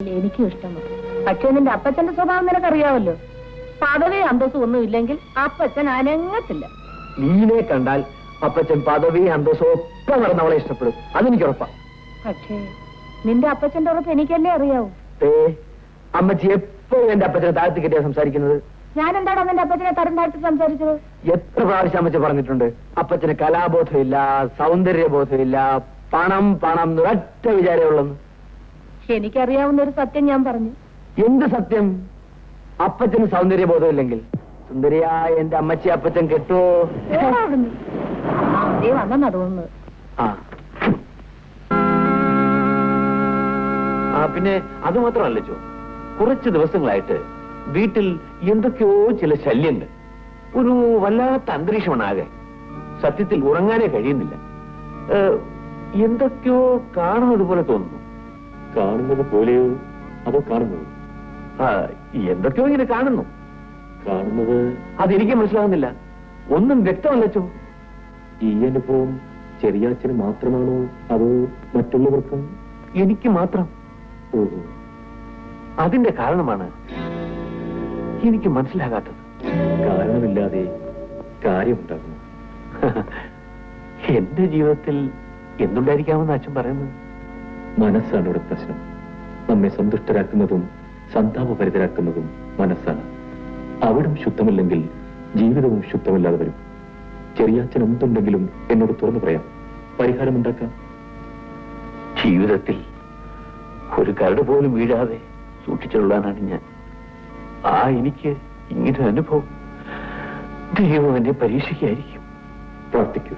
എനിക്കും ഇഷ്ടമാണ്. പക്ഷേ നിന്റെ അപ്പച്ചന്റെ സ്വഭാവം നിനക്കറിയാവല്ലോ. പദവി അന്തസ്സും ഒന്നും ഇല്ലെങ്കിൽ അപ്പച്ചൻ അനങ്ങത്തില്ല. നീനെ കണ്ടാൽ അപ്പച്ചൻ പദവി അന്തസ്സും ഒക്കെ നടന്നവളെ ഇഷ്ടപ്പെടും, അതെനിക്ക് ഉറപ്പാ. പക്ഷേ നിന്റെ അപ്പച്ചന്റെ ഉറപ്പ് എനിക്കല്ലേ അറിയാവൂ. അമ്മച്ചി എപ്പോഴും എന്റെ അപ്പച്ചനെ താഴ്ത്തി കെട്ടിയാ സംസാരിക്കുന്നത്. ഞാൻ എന്താണ് നിന്റെ അപ്പച്ചനെ തരം താഴ്ത്തി സംസാരിച്ചത്? എത്ര പ്രാവശ്യം അമ്മച്ചി പറഞ്ഞിട്ടുണ്ട്, അപ്പച്ചന് കലാബോധമില്ല, സൗന്ദര്യബോധമില്ല, പണം പണം ഒരൊറ്റ വിചാരമുള്ളെന്ന്. എനിക്കറിയാവുന്ന ഒരു സത്യം ഞാൻ പറഞ്ഞു. എന്ത് സത്യം? അപ്പച്ചന് സൗന്ദര്യബോധമില്ലെങ്കിൽ സുന്ദരിയായ എന്റെ അമ്മച്ചി അപ്പച്ചൻ കെട്ടുവോ? വന്നെന്നാ തോന്നുന്നത്. പിന്നെ അത് മാത്രമല്ല ചോ, കുറച്ച് ദിവസങ്ങളായിട്ട് വീട്ടിൽ എന്തൊക്കെയോ ചില ശല്യങ്ങൾ, ഒരു വല്ലാത്ത അന്തരീക്ഷമാണ് ആകെ. സത്യത്തിൽ ഉറങ്ങാനേ കഴിയുന്നില്ല. എന്തൊക്കെയോ കാണുന്നത് പോലെ തോന്നുന്നു. കാണുന്നത് പോലെയോ അതോ കാണുന്നത്? എന്തൊക്കെയോ ഇങ്ങനെ കാണുന്നു. കാണുന്നത് അതെനിക്ക് മനസ്സിലാകുന്നില്ല, ഒന്നും വ്യക്തമല്ല ചോ. ഈ അനുഭവം ചെറിയാച്ചന് മാത്രമാണോ അതോ മറ്റുള്ളവർക്കും? എനിക്ക് മാത്രം. അതിന്റെ കാരണമാണ് എനിക്ക് മനസ്സിലാകാത്തത്. കാരണമില്ലാതെ കാര്യമുണ്ടാകുന്നു. എന്റെ ജീവിതത്തിൽ എന്തുണ്ടായിരിക്കാമെന്ന് അച്ഛൻ പറയുന്നത്? മനസ്സാണ് ഇവിടെ പ്രശ്നം. നമ്മെ സന്തുഷ്ടരാക്കുന്നതും സന്താപഭരിതരാക്കുന്നതും മനസ്സാണ്. അവിടം ശുദ്ധമല്ലെങ്കിൽ ജീവിതവും ശുദ്ധമല്ലാതെ വരും. ചെറിയാച്ചൻ എന്തുണ്ടെങ്കിലും എന്നോട് തുറന്നു പറയാം, പരിഹാരമുണ്ടാക്കാം. ജീവിതത്തിൽ ഒരു കരട് പോലും വീഴാതെ സൂക്ഷിച്ചുള്ളതാണ് ഞാൻ. എനിക്ക് ഇങ്ങനെ അനുഭവം ദൈവം എന്നെ പരീക്ഷിക്കായിരിക്കും. പ്രാർത്ഥിക്കൂ,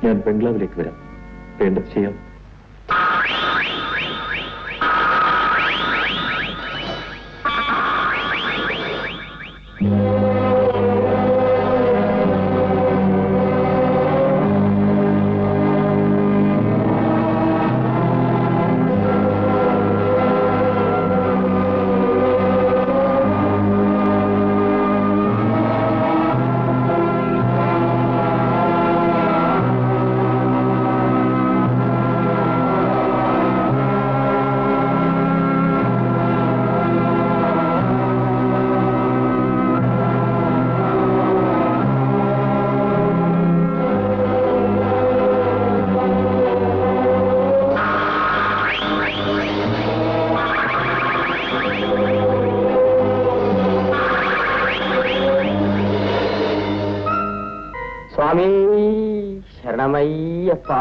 ഞാൻ ബംഗ്ലാവിലേക്ക് വരാം, വേണ്ടത് ചെയ്യാം. സ്വാമി ശരണമയ്യപ്പ.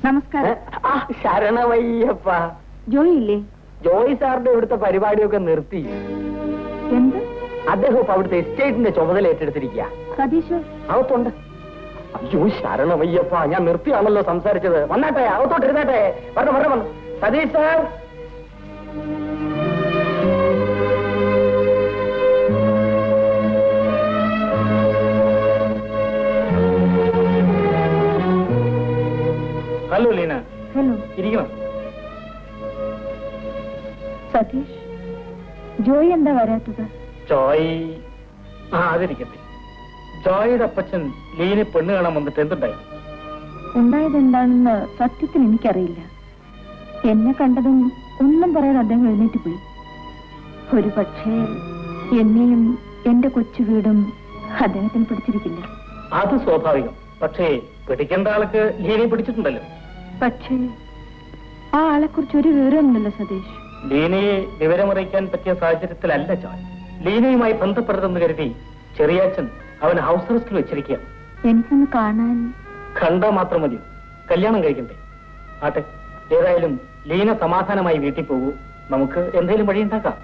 നമസ്കാരം. ശരണമയ്യപ്പ. ജോയി ഇല്ലേ? ജോയി സാറിന്റെ ഇവിടുത്തെ പരിപാടിയൊക്കെ നിർത്തി. എന്ത്? അദ്ദേഹം ഇപ്പൊ അവിടുത്തെ എസ്റ്റേറ്റിന്റെ ചുമതല ഏറ്റെടുത്തിരിക്കുക. സതീഷ് അകത്തുണ്ട്. അയ്യോ ശരണമയ്യപ്പ, ഞാൻ നിർത്തിയാണല്ലോ സംസാരിച്ചത്. വന്നാട്ടെ, അകത്തോട്ടിരുന്നാട്ടെ. വരണം വരണം വന്നു. Satheesh sir. Hello Leena. Hello. ഇരിക്കണം. സതീഷ്, ജോയി എന്താ വരാത്തത്? ജോയ് അതിരിക്കട്ടെ. ജോയുടെ അപ്പച്ചൻ ലീനെ പെണ്ണ് കാണാൻ വന്നിട്ട് എന്തുണ്ടായി? ഉണ്ടായത് എന്താണെന്ന് സത്യത്തിൽ എനിക്കറിയില്ല. എന്നെ കണ്ടതും ഒന്നും പറയാതെ അദ്ദേഹം എഴുന്നേറ്റ് പോയി. ഒരു പക്ഷേ എന്നെയും എന്റെ കൊച്ചു വീടും അദ്ദേഹത്തിന് പിടിച്ചിരിക്കില്ല. അത് സ്വാഭാവികം. പക്ഷേ പിടിക്കേണ്ട ആൾക്ക് ലീനെ പിടിച്ചിട്ടുണ്ടല്ലോ. പക്ഷേ ആ ആളെക്കുറിച്ച് ഒരു വിവരമൊന്നുമില്ലല്ലോ സതീഷ്. ലീനയെ വിവരമറിയിക്കാൻ പറ്റിയ സാഹചര്യത്തിലല്ല ജോയ്. ലീനയുമായി ബന്ധപ്പെടരുതെന്ന് കരുതി ചെറിയാച്ചൻ അവൻ ഹൗസ് അറസ്റ്റിൽ വെച്ചിരിക്കുക. എനിക്കൊന്ന് കാണാൻ. കണ്ടാ മാത്രം മതി, കല്യാണം കഴിക്കണ്ടേ? ആട്ടെ, ഏതായാലും ലീന സമാധാനമായി വീട്ടിൽ പോകൂ. നമുക്ക് എന്തെങ്കിലും വഴിയുണ്ടാക്കാം.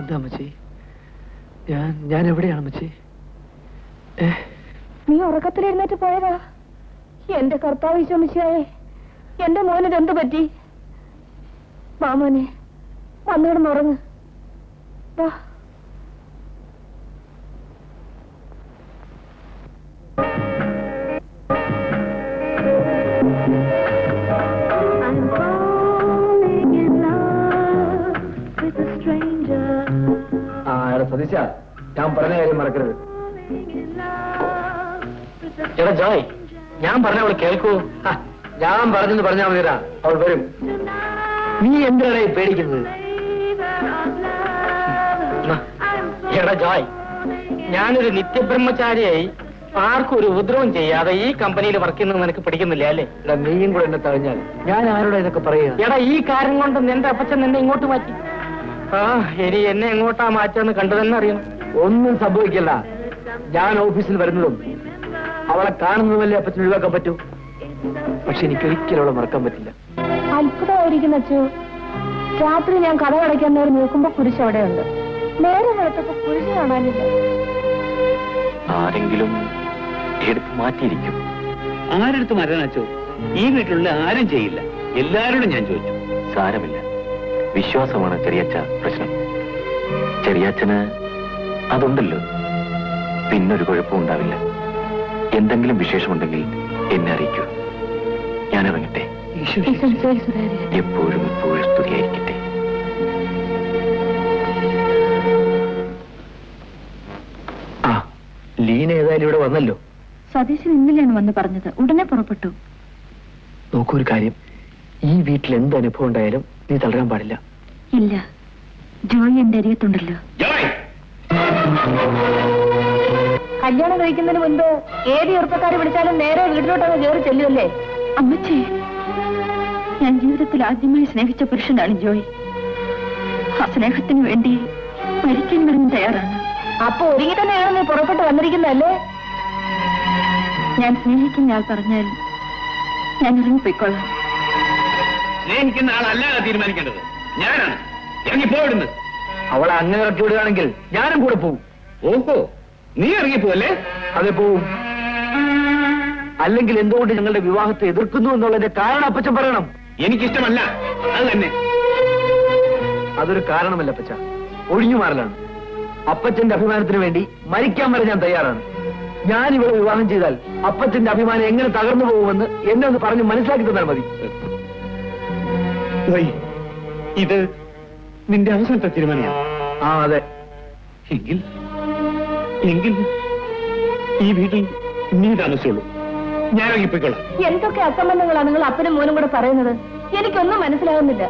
എന്താ അമ്മച്ചി? ഞാൻ എവിടെയാണ് അമ്മച്ചി? നീ ഉറക്കത്തിലെഴുന്നേറ്റ് പോയതാ? എന്റെ കർത്താവ് ഈശോമിശിഹായേ, എന്റെ മോനിത് എന്ത് പറ്റി? മാമോനെ വന്നിടന്നുറങ്ങ്. സതീശ, ഞാൻ പറഞ്ഞ കാര്യം മറക്കരുത്. എടാ ജോയ്, ഞാൻ പറഞ്ഞ അവള് കേൾക്കൂ. ഞാൻ പറഞ്ഞെന്ന് പറഞ്ഞാൽ മതിരാ, അവൾ വരും. നീ എന്തിനാണ് പേടിക്കുന്നത്? എടാ ജോയ്, ഞാനൊരു നിത്യബ്രഹ്മചാരിയായി ആർക്കും ഒരു ഉപദ്രവം ചെയ്യാതെ ഈ കമ്പനിയിൽ വർക്ക് ചെയ്യുന്നത് നിനക്ക് പിടിക്കുന്നില്ല അല്ലേ? എടാ, നീയും കൂടെ എന്നെ തഴഞ്ഞാൽ ഞാൻ ആരോടെ ഇതൊക്കെ പറയുക? എടാ, ഈ കാര്യം കൊണ്ട് നിന്റെ അപ്പച്ചൻ നിന്നെ ഇങ്ങോട്ട് മാറ്റി. ഇനി എന്നെ എങ്ങോട്ടാ മാറ്റാന്ന് കണ്ടു തന്നെ അറിയണം. ഒന്നും സംഭവിക്കില്ല. ഞാൻ ഓഫീസിൽ വരുന്നതും അവളെ കാണുന്നതുമല്ലേ അപ്പച്ചൻ ഒഴിവാക്കാൻ പറ്റൂ. പക്ഷെ എനിക്ക് ഒരിക്കലും അവളെ മറക്കാൻ പറ്റില്ല. അത്ഭുതമായിരിക്കുന്ന അച്ചു. രാത്രി ഞാൻ കഥ അടയ്ക്കാൻ നേരം നോക്കുമ്പോ കുരിശ് അവിടെയുണ്ട്. നേരെ വെളുത്തപ്പോ കുരിശ് കാണാനില്ല. ആരെങ്കിലും എടുത്ത് മാറ്റിയിരിക്കും. ആരെടുത്ത് മാറ്റാനോ? ഈ വീട്ടിലുള്ള ആരും ചെയ്യില്ല. എല്ലാവരോടും ഞാൻ ചോദിച്ചു. സാരമില്ല, വിശ്വാസമാണ് ചെറിയച്ഛ പ്രശ്നം. ചെറിയച്ഛന് അതുണ്ടല്ലോ, പിന്നൊരു കുഴപ്പവും ഉണ്ടാവില്ല. എന്തെങ്കിലും വിശേഷമുണ്ടെങ്കിൽ എന്നെ അറിയിക്കൂ. ഞാൻ ഇറങ്ങട്ടെ. എപ്പോഴും എപ്പോഴും സ്തുതിയായിരിക്കട്ടെ. ലീന ഏതായാലും ഇവിടെ വന്നല്ലോ. സതീശൻ ഇന്നലെയാണ് വന്ന് പറഞ്ഞത്. ഉടനെ പുറപ്പെട്ടു. നോക്കൂ, ഒരു കാര്യം, ഈ വീട്ടിൽ എന്ത് അനുഭവം ഉണ്ടായാലും നീ തളരാൻ പാടില്ല. ഇല്ല, ജോയി എന്റെ അരികത്തുണ്ടല്ലോ. കല്യാണം കഴിക്കുന്നതിന് മുൻപ് ഏത് ചെറുപ്പക്കാരെ വിളിച്ചാലും നേരെ വീട്ടിലോട്ടങ്ങ് കയറി ചെല്ലുമല്ലേ? അമ്മച്ചേ, ഞാൻ ജീവിതത്തിൽ ആദ്യമായി സ്നേഹിച്ച പുരുഷനാണ് ജോയി. ആ സ്നേഹത്തിന് വേണ്ടി മരിക്കാൻ വരാൻ തയ്യാറാണ്. അപ്പൊ ഒരുങ്ങി തന്നെയാണ് നീ പുറപ്പെട്ട് വന്നിരിക്കുന്നതല്ലേ? ഞാൻ സ്നേഹിക്കുന്ന ആൾ പറഞ്ഞാൽ ഞാൻ ഇറങ്ങിപ്പോയിക്കൊള്ളാം. സ്നേഹിക്കുന്ന ആളല്ലാതെ തീരുമാനിക്കേണ്ടത് ഞാനാണ്. ഇറങ്ങിപ്പോയിടുന്നത്. അവളെ അങ്ങനെ ഇറക്കി വിടുകയാണെങ്കിൽ ഞാനും കൂടെ പോവും. ഓഹോ, നീ ഇറങ്ങിപ്പോവല്ലേ? അതെ, പോവും. അല്ലെങ്കിൽ എന്തുകൊണ്ട് ഞങ്ങളുടെ വിവാഹത്തെ എതിർക്കുന്നു എന്നുള്ളതിന്റെ കാരണം അപ്പച്ചൻ പറയണം. എനിക്കിഷ്ടമല്ല, അത് തന്നെ. അതൊരു കാരണമല്ല അപ്പച്ച, ഒഴിഞ്ഞു മാറലാണ്. അപ്പച്ചന്റെ അഭിമാനത്തിന് വേണ്ടി മരിക്കാൻ വരെ ഞാൻ തയ്യാറാണ്. ഞാൻ ഇവിടെ വിവാഹം ചെയ്താൽ അപ്പച്ചന്റെ അഭിമാനം എങ്ങനെ തകർന്നു പോകുമെന്ന് എന്നെ ഒന്ന് പറഞ്ഞ് മനസ്സിലാക്കി തന്നാൽ മതി. ഇത് നിന്റെ അവസാനത്തെ തീരുമാനമാണ്? അതെ. എങ്കിൽ ഈ വീട്ടിൽ നീ താമസിച്ചുള്ളൂ. ഞാൻ ഇറങ്ങിപ്പോയിക്കോളാം. എന്തൊക്കെ അസംബന്ധങ്ങളാണ് നിങ്ങൾ അപ്പനും മോനും കൂടെ പറയുന്നത്? എനിക്കൊന്നും മനസ്സിലാകുന്നില്ല.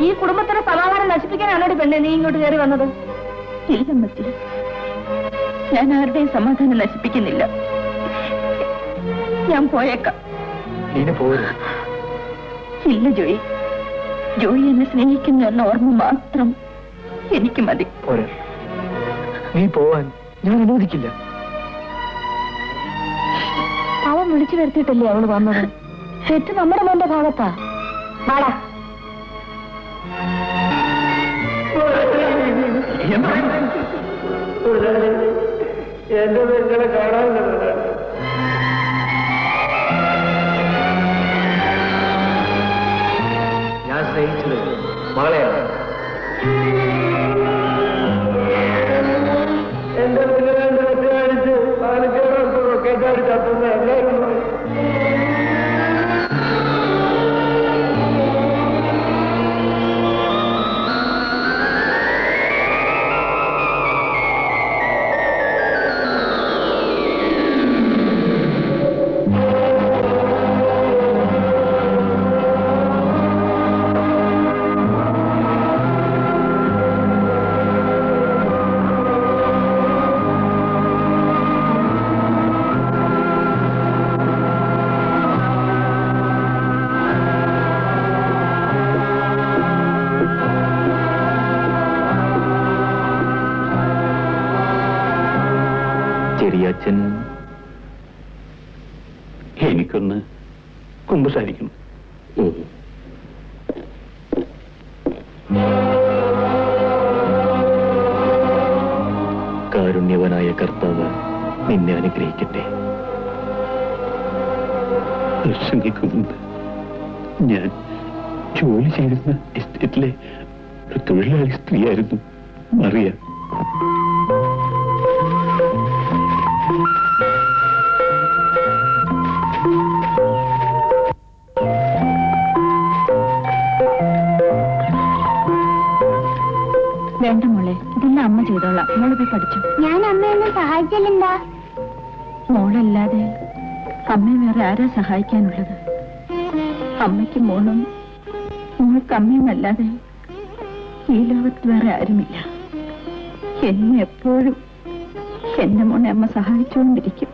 ഈ കുടുംബത്തിന്റെ സമാധാനം നശിപ്പിക്കാനാണോ പെണ്ണെ നീ ഇങ്ങോട്ട് കയറി വന്നത്? ഇല്ല മച്ചി, ഞാൻ ആരുടെയും സമാധാനം നശിപ്പിക്കുന്നില്ല. ഞാൻ പോയേക്കാം. ഇല്ല ജോയി, ജോയി എന്നെ സ്നേഹിക്കുന്ന എന്ന ഓർമ്മ മാത്രം എനിക്ക് മതി. നീ പോവാൻ ഞാൻ അനുവദിക്കില്ല. അവൻ വിളിച്ചു വരുത്തിയിട്ടല്ലേ അവള് വന്നത്. തെറ്റ് നമ്മുടെ മോന്റെ ഭാഗത്താ. വാടാ. എന്റെ പെങ്ങളെ കാണാൻ ഞാൻ സ്നേഹിച്ചത് മകളെയാണ്. എന്റെ പെങ്ങളെ കാണിച്ച് കേട്ടാടി തട്ടുന്ന എല്ലാവരും കാരുണ്യവനായ കർത്താവ് നിന്നെ അനുഗ്രഹിക്കട്ടെ. വർഷങ്ങൾക്ക് മുമ്പ് ഞാൻ ജോലി ചെയ്തിരുന്ന എസ്റ്റേറ്റിലെ ഒരു തൊഴിലാളി സ്ത്രീയായിരുന്നു മറിയ. വേണ്ട മോളെ, ഇതെല്ലാം അമ്മ ചെയ്തോളാം. മോള് പോയി പഠിച്ചു. ഞാൻ അമ്മയൊന്നും സഹായിച്ചില്ല. മോളല്ലാതെ അമ്മയെ വേറെ ആരാ സഹായിക്കാനുള്ളത്? അമ്മയ്ക്ക് മോളും മോൾക്ക് അമ്മയുമല്ലാതെ ഈ ലോകത്ത് വേറെ ആരുമില്ല. എന്നെ എപ്പോഴും എന്റെ മോനെ അമ്മ സഹായിച്ചുകൊണ്ടിരിക്കും.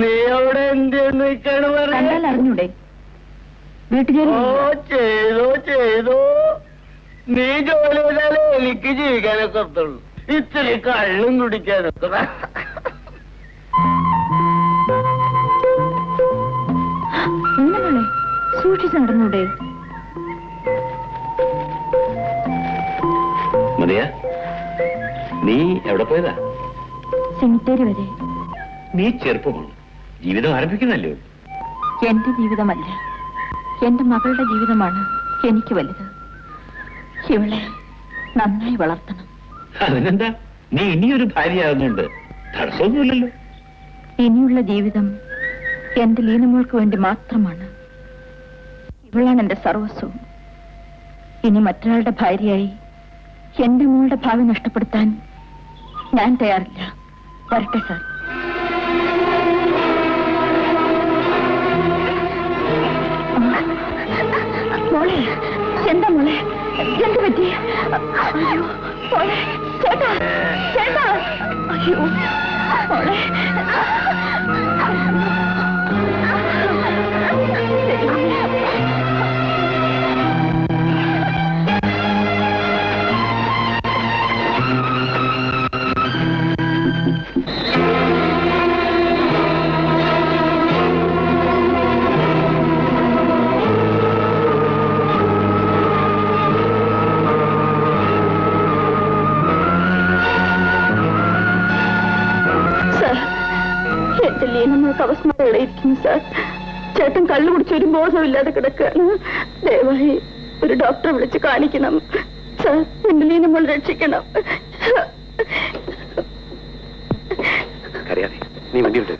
നീ അവിടെ എന്തെന്ന് കണ്ടാൽ അറിഞ്ഞൂടെ? വീട്ടുജോലി ചെയ്തോ ചെയ്തോ. നീ ജോലി ചെയ്താലേ എനിക്ക് ജീവിക്കാനൊക്കെ ഒത്തുള്ളൂ. ഇത്തിരി കള്ളും കുടിക്കാനൊക്കെ. മോളെ സൂക്ഷിച്ച് നടന്നൂടെ? മതിയ, നീ എവിടെ പോയതാ? സെമിത്തേരി വരെ. നീ ചെറുപ്പമാണ്, ജീവിതം ആരംഭിക്കുന്നല്ലേ. എന്റെ ജീവിതമല്ല, എന്റെ മകളുടെ ജീവിതമാണ് എനിക്ക് വലുത്. ഇവളെ നന്നായി വളർത്തണം. അതിനെന്താ, നീ ഇനിയൊരു ഭാര്യയാകുന്നുണ്ട്, തടസ്സമൊന്നുമില്ലല്ലോ. ഇനിയുള്ള ജീവിതം എന്റെ ലീനമോൾക്ക് വേണ്ടി മാത്രമാണ്. ഇവളാണ് എന്റെ സർവസ്വവും. ഇനി മറ്റൊരാളുടെ ഭാര്യയായി എന്റെ മോളുടെ ഭാവി നഷ്ടപ്പെടുത്താൻ ഞാൻ തയ്യാറില്ല. വരട്ടെ സാർ. മോളെ, എന്താ മോളെ, എന്ത് പറ്റി? അയ്യോ മോളെ, ചേട്ടാ ചേട്ടാ, അയ്യോ മോളെ. എന്റെ ലീനമ്മൾക്ക് അവസ്മരണയിരിക്കുന്നു സാർ. ചേട്ടൻ കള്ളു കുടിച്ചൊരു ബോധമില്ലാതെ കിടക്കുകയാണ്. ദയവായി ഒരു ഡോക്ടറെ വിളിച്ച് കാണിക്കണം സാർ. എന്റെ ലീനമ്മൾ രക്ഷിക്കണം. അറിയാതെ നീ വണ്ടി വിട്ടു.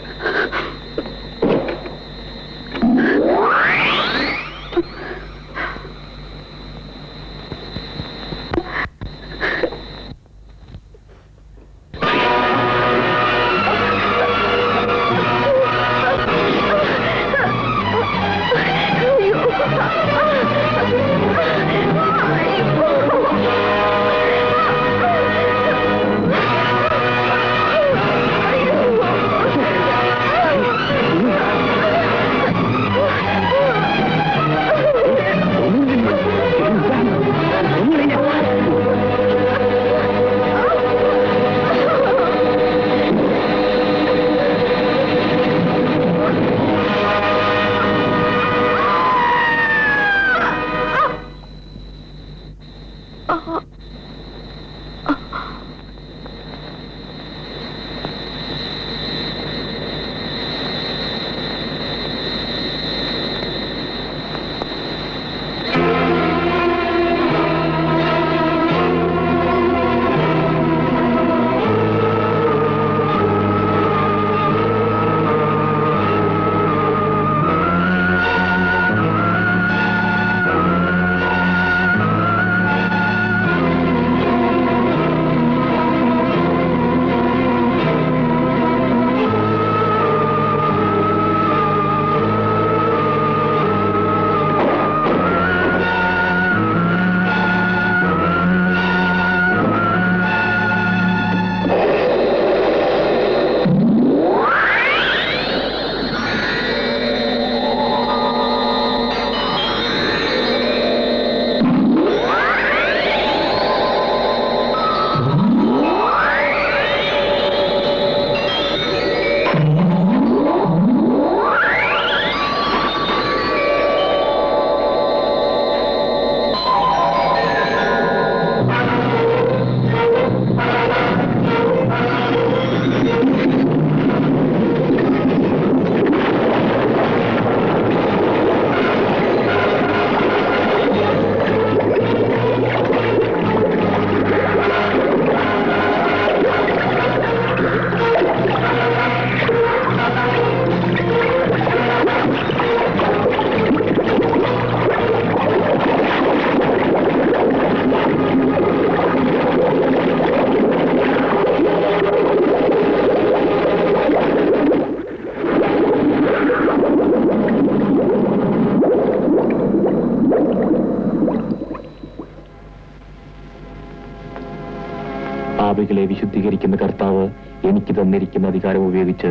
വിശുദ്ധീകരിക്കുന്ന കർത്താവ് എനിക്ക് തന്നിരിക്കുന്ന അധികാരം ഉപയോഗിച്ച്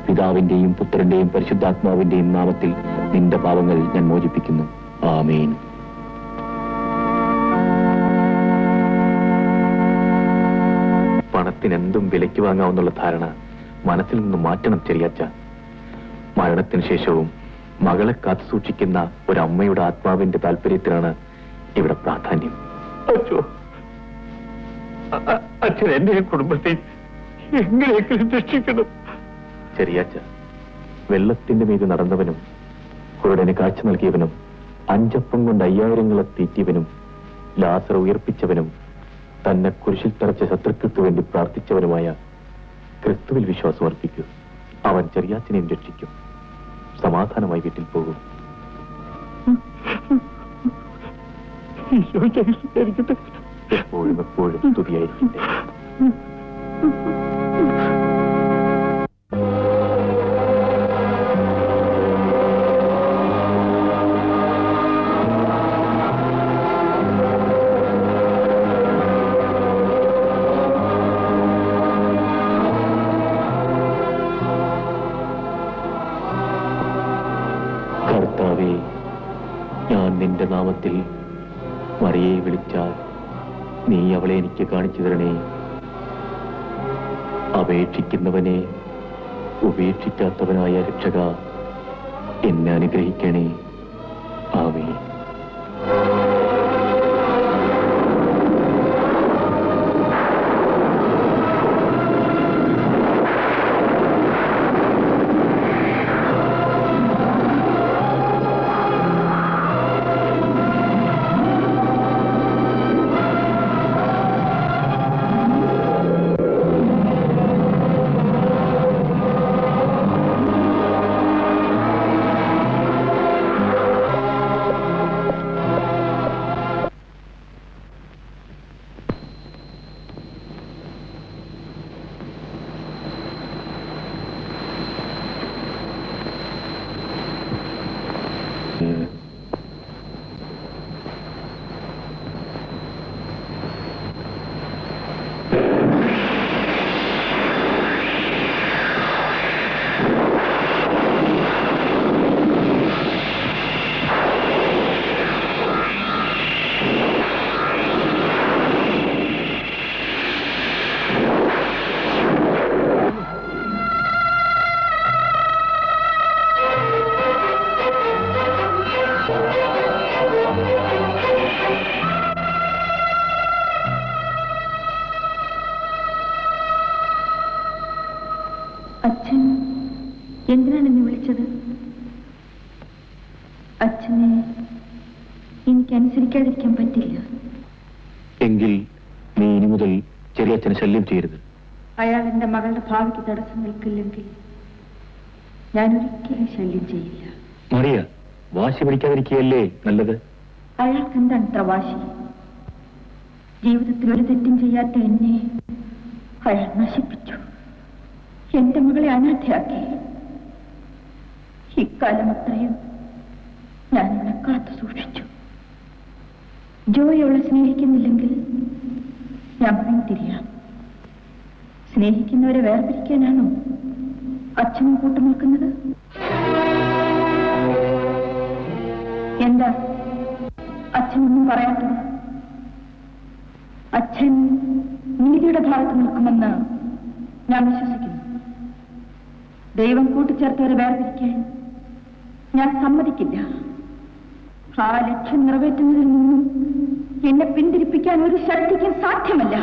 പിതാവിന്റെയും പുത്രന്റെയും പരിശുദ്ധാത്മാവിന്റെയും നാമത്തിൽ നിന്റെ പാപങ്ങൾ ഞാൻ മോചിപ്പിക്കുന്നു. ആമേൻ. പണത്തിനെന്തും വിലയ്ക്ക് വാങ്ങാവുന്നുള്ള ധാരണ മനസ്സിൽ നിന്ന് മാറ്റണം ചെറിയച്ഛ. മരണത്തിന് ശേഷവും മകളെ കാത്തു സൂക്ഷിക്കുന്ന ഒരമ്മയുടെ ആത്മാവിന്റെ താല്പര്യത്തിനാണ് ഇവിടെ പ്രാധാന്യം. അച്ഛൻ എന്റെ കുടുംബത്തെ എങ്ങനെയെങ്കിലും രക്ഷിക്കണം. ചെറിയച്ഛ, വെള്ളത്തിന്റെ മീത് നടന്നവനും കുരുടന് കാഴ്ച നൽകിയവനും 5 അപ്പം കൊണ്ട് 5000 തീറ്റിയവനും ലാസർ ഉയർപ്പിച്ചവനും തന്നെ കുരിശിൽ തറച്ച ശത്രുക്കൾക്ക് വേണ്ടി പ്രാർത്ഥിച്ചവനുമായ ക്രിസ്തുവിൽ വിശ്വാസം അർപ്പിക്കൂ. അവൻ ചെറിയാച്ചനെയും രക്ഷിക്കും. സമാധാനമായി വീട്ടിൽ പോകും. എപ്പോഴും എപ്പോഴും സ്തുതിയായിരിക്കട്ടെ. കർത്താവേ, ഞാൻ നിന്റെ നാമത്തിൽ മറിയെ വിളിച്ചാൽ നീ അവളെ എനിക്ക് കാണിച്ചു തരണേ. അപേക്ഷിക്കുന്നവനെ ഉപേക്ഷിക്കാത്തവനായ രക്ഷക, എന്നെ അനുഗ്രഹിക്കണേ. ആമേൻ. അച്ഛൻ എന്തിനാണ് എന്നെ വിളിച്ചത്? അച്ഛനെ എനിക്ക് അനുസരിക്കാതിരിക്കാൻ പറ്റില്ല. എങ്കിൽ നീ ഇനി മുതൽ ചെറിയച്ഛനെ ശല്യം ചെയ്യരുത്. അയാൾ എന്റെ മകളുടെ ഭാവിക്ക് തടസ്സം നിൽക്കില്ലെങ്കിൽ ഞാൻ ഒരിക്കലും ശല്യം ചെയ്യില്ല. മറിയ, വാശി പിടിക്കാതിരിക്കുകയല്ലേ നല്ലത്. അയാൾക്ക് എന്താണ് ഇത്ര വാശി? ജീവിതത്തിൽ ഒരു തെറ്റും ചെയ്യാത്ത എന്നെ അയാൾ നശിപ്പിച്ചു. എന്റെ മകളെ അനാഥയാക്കി. ഇക്കാലം അത്രയും ഞാൻ അവളെ കാത്തു സൂക്ഷിച്ചു. ജോയി അവളെ സ്നേഹിക്കുന്നില്ലെങ്കിൽ ഞാൻ പിന്തിരിയാം. സ്നേഹിക്കുന്നവരെ വേർപിരിക്കാനാണോ അച്ഛനും കൂട്ടുനിൽക്കുന്നത്? എന്താ അച്ഛനൊന്നും പറയാത്തത്? അച്ഛൻ നീതിയുടെ ഭാഗത്ത് നിൽക്കുമെന്ന് ഞാൻ വിശ്വസിക്കുന്നു. ദൈവം കൂട്ടിച്ചേർത്തവരെ വേർതിരിക്കാൻ ഞാൻ സമ്മതിക്കില്ല. ആ ലക്ഷ്യം നിറവേറ്റുന്നതിൽ നിന്നും എന്നെ പിന്തിരിപ്പിക്കാൻ ഒരു ശക്തിക്കും സാധ്യമല്ല.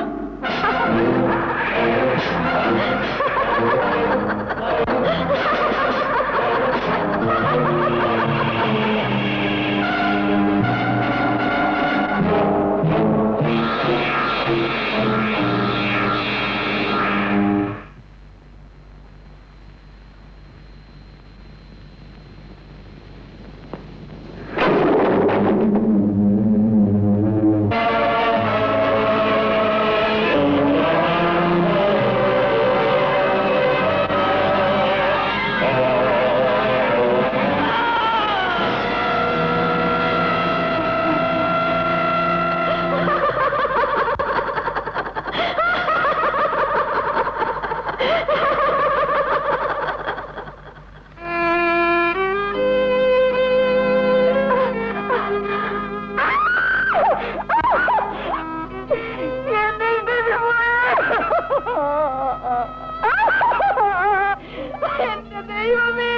എന്റെ ദൈവമേ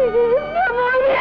എന്റെ മോനെ